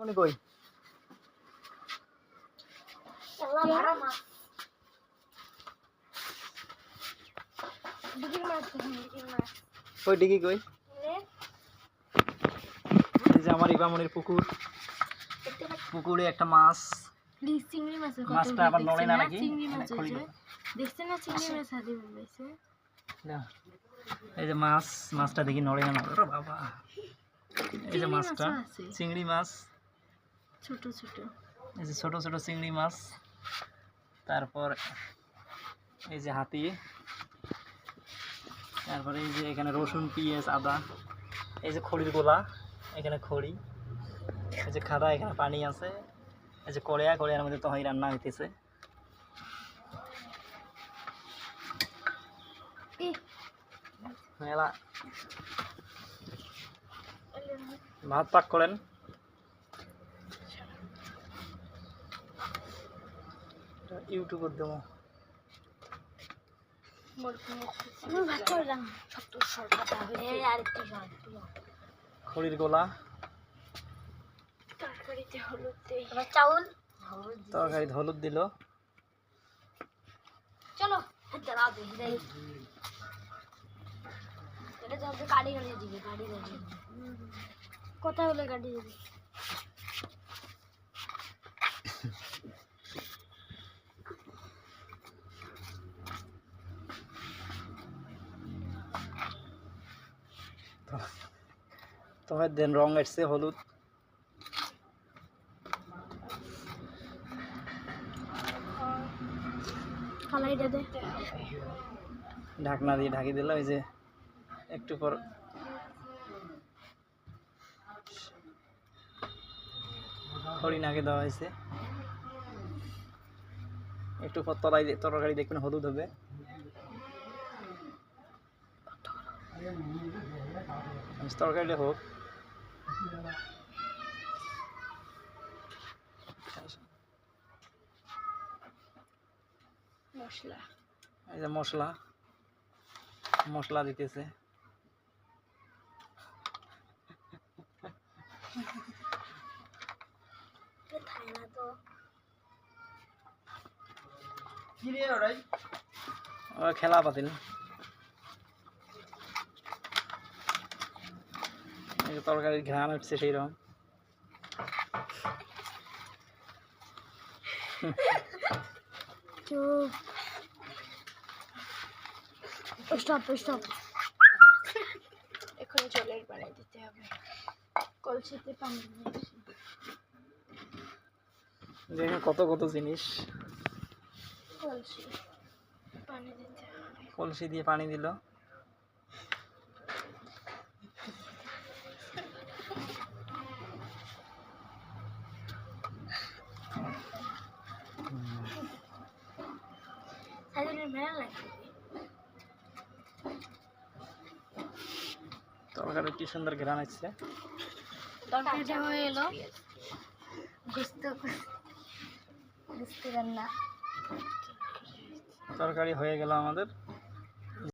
উনি কই কই ডিগি কই এই যে আমার ইবামনির পুকুর পুকুরে একটা মাছ চিংড়ি মাছ মাছটা আবার নড়ে না নাকি চিংড়ি মাছ দেখছেন না চিংড়ি মাছ হাতে বেছে এই যে মাছটা দেখি নড়ে না ওরে বাবা এই যে মাছটা চিংড়ি মাছ ছোট ছোট এই যে ছোট ছোট চিংড়ি মাছ তারপর এই যে হাতি তারপরে এই যে এখানে রসুন পেঁয়াজ আদা এই যে খড়ির গোলা এখানে খড়ি এই যে খাদা এখানে পানি আছে এই যে কড়াইয়ের মধ্যে তো রান্না হইতেছে মেলা ভাত পাক করেন ইউটিউবে দেবো খড়ির গোলা তরকারিতে হলুদ দিল চলো গাড়ি দিবি কোথায় হলে গাড়ি দিবি তোমার দেন রং এসছে হলুদ ঢাকনা দিয়ে ঢাকি দিলাম এই যে একটু পর হরিণ আগে দেওয়া হয়েছে একটু পর তরকারি দেখবেন হলুদ হবে তরকারিটা হোক মশলা এই যে মশলা দিতেছে খেলা পাতিল তরকারির ঘ্রাণ উঠছে সেই রকম এখন জলের পানি দিতে হবে কলসিতে পানি দেখেন কত কত জিনিস কলসি দিয়ে পানি দিল তরকারি কি সুন্দর ঘ্রাণ আসছে তরকারিটা হয়ে এলো তরকারি হয়ে গেল আমাদের